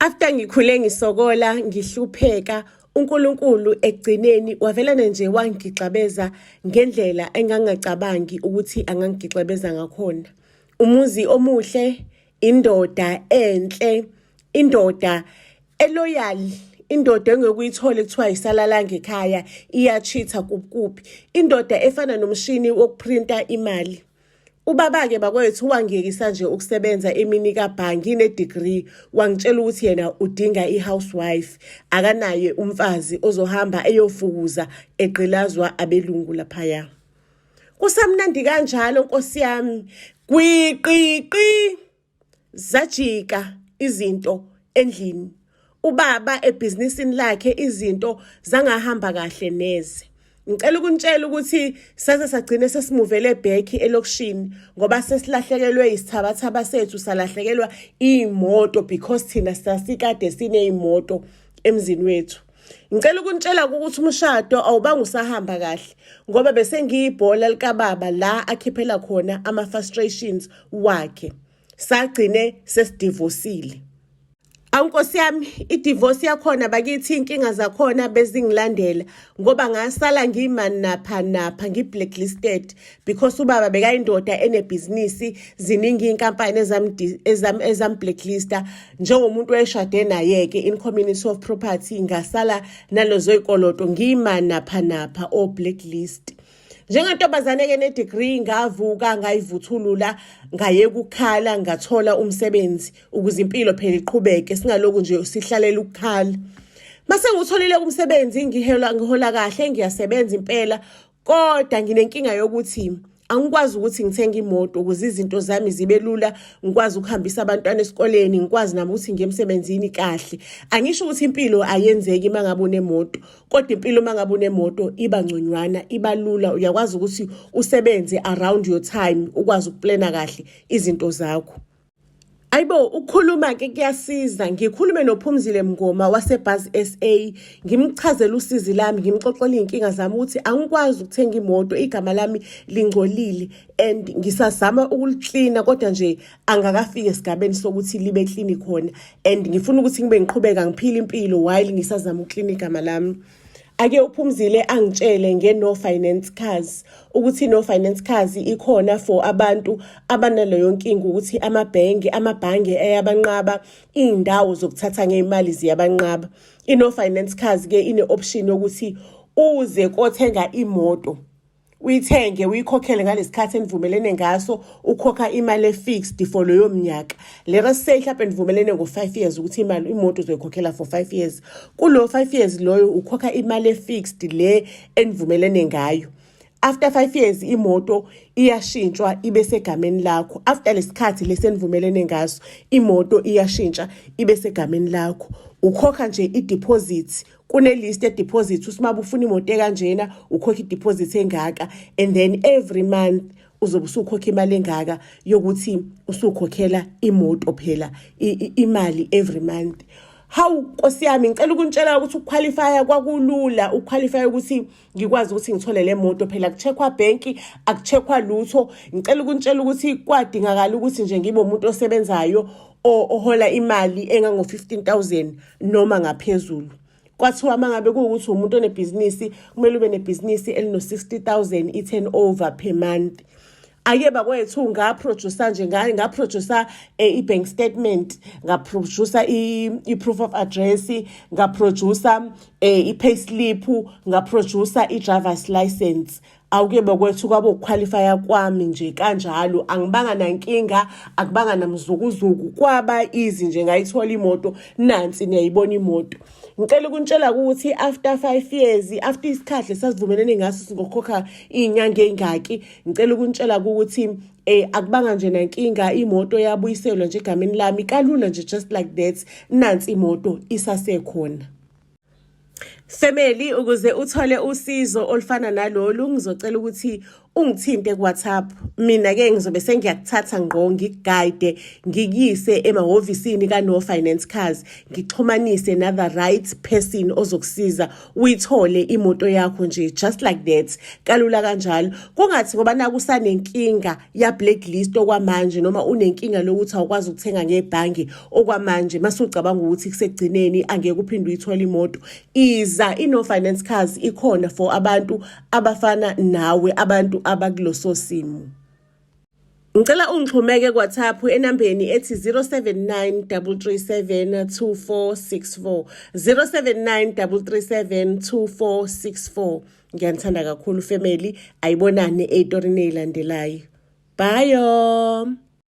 After ngikhule ngisokola ngihlupheka uNkulunkulu egcineni wavelana nje wangigxabeza ngendlela engangacabangi ukuthi angangigxabeza ngakhona. Umuzi omuhle, indoda enhle, indoda eloyal, indoda engekuyithola kuthiwa isalalanga ekhaya iyachitha kuphi, indoda efana nomshini wokuprinta imali. Ubaba-ke bakwethu wangiyekisa nje ukusebenza emini kabhangi ne-degree, wangitshela ukuthi yena udinga i-housewife, akanaye umfazi ozohamba eyofukuza egqilazwa abelungu laphaya. Kusamnandi kanjalo Nkosi yami, gwiqiqi zajika izinto endlini. Ubaba ebhizinisini lakhe izinto zangahamba kahle neze. Ngicela ukunitshela ukuthi saze sagcina sesimuvele back elokishini ngoba sesilahlekelwe isithabathaba sethu, salahlekelwa imoto because thina sasikade sineyimoto emzini wethu. Ngicela ukunitshela ukuthi umshado awubanga usahamba kahle ngoba bese ngiyibhola likababa la akhiphela khona ama-frustrations wakhe. Sagcine sesidivosile. Nkosi yami, i-divorce yakhona bakithi inkinga zakhona bezingilandela ngoba ngasala ngimani napha ngi-blacklisted because ubaba bekayindoda enebhizinisi, ziningi inkampani ezam blacklista njengomuntu weshade naye-ke in community of property, ngasala nalozo ikoloto ngimani napha o blacklist. Njengentombazane-ke ne-degree ngavuka ngayivuthulula, ngayeka ukukhala, ngathola umsebenzi ukuze impilo phela iqhubeke singaloku nje sihlalele ukukhala. Mase ngutholile umsebenzi ngihola kahle, ngiyasebenza impela, kodwa nginenkinga yokuthi angikwazi ukuthi ngithenge imoto ukuze izinto zami zibe lula, ngikwazi ukuhambisa abantwana esikoleni, ngikwazi nami ukuthi ngiye emsebenzini kahle. Angisho ukuthi impilo ayenzeki mangabe unemoto, kodwa impilo mangabe unemoto iba ngconywana, iba lula, uyakwazi ukuthi usebenze around your time, ukwazi ukuplana kahle izinto zakho. Ayibo, ukukhuluma-ke kuyasiza. Ngikhulume noPhumzile Mngoma waseBus SA, ngimchazela usizi lami, ngimxoxela iy'nkinga zami ukuthi angikwazi ukuthenga imoto, igama lami lingcolile and ngisazama ukuliklina kodwa nje angakafiki esigabeni sokuthi libe klini khona, and ngifuna ukuthi ngibe ngiqhubeka ngiphile impilo while ngisazama ukuklina igama lami. Ake uPhumzile angitshele nge-No Finance Cars ukuthi no finance cars ikhona for abantu abanaleyo nkinga ukuthi amabhange ayabanqaba, iy'ndawo zokuthatha ngey'mali ziyabanqaba. I-No Finance Cars-ke ine-option yokuthi uze kothenga imoto, uyithenge uyikhokhele ngalesikhathi enivumelene ngaso, ukhokha imali e-fixed for leyo mnyaka. Let us say mhlawumbe nivumelene ngo-5 years ukuthi imoto uzoyikhokhela for 5 years. Kulo 5 years loyo ukhokha imali e-fixed le enivumelene ngayo. After 5 years imoto iyashintshwa ibe segameni lakho. After lesikhathi lesenivumelene ngaso imoto iyashintsha ibe segameni lakho. Ukhokha nje i-deposit, kune-list ye-deposit usimabe ufuna imoto ekanjena ukhokha i-deposit engaka, and then every month uzobe usukhokha imali engaka yokuthi usukhokhela imoto phela imali every month. Hawu Nkosi yami, ngicela ukunitshela ukuthi ukuqualifya kwakulula, ukuqualifya ukuthi ngikwazi ukuthi ngithole le moto phela kucheckwa banki, akucheckwa lutho. Ngicela ukunitshela ukuthi kwadingakala ukuthi nje ngibe umuntu osebenzayo ohola imali engango 15,000 noma ngaphezulu. Kwathiwa mangabe kuwukuthi umuntu onebhizinisi kumele ube nebhizinisi elino 60,000 i-turnover per month. Ake bakwethu ngaproducer nje ngaproducer i-bank statement, ngaproducer i-proof of address, ngaproducer i-payslip, ngaproducer i-driver's license. Awuke bakwethu kwabo ukuqualifya kwami nje kanjalo, angibanga nankinga, akubanga namzukuzuku, kwaba easy nje, ngayithola imoto, nansi niyayibona imoto. Ngicela ukunitshela ukuthi after 5 years, after isikhathi sasivumelene ngaso singokhokha iy'nyanga ey'ngaki, ngicela ukunitshela ukuthi akubanga nje nankinga, imoto yabuyiselwa nje egameni lami kalula nje, just like that, nansi imoto isasekhona. Family, ukuze uthole usizo olufana nalolu, ngizocela ukuthi ungithinte ku-WhatsApp. Mina-ke ngizobe sengiyakuthatha ngqo ngikuguide ngikuyise emahhovisini ka-No Finance Cars, ngixhumanise na-the right person ozokusiza uyithole imoto yakho nje just like that, kalula kanjalo. Kungathi ngoba naku usanenkinga ya-blacklist okwamanje noma unenkinga lokuthi awukwazi ukuthenga ngebhange okwamanje mase ucabanga ukuthi kusekugcineni angeke uphinde uyithole imoto, iza i-No Finance Cars ikhona for abantu abafana nawe, abantu abakuloso simo. Ngicela ungixhumeke ku-WhatsApp enambeni ethi 079 337 2464 079 337 2464. Ngiyanithanda kakhulu family, ayibonane ey'torini ey'landelayo. Bye.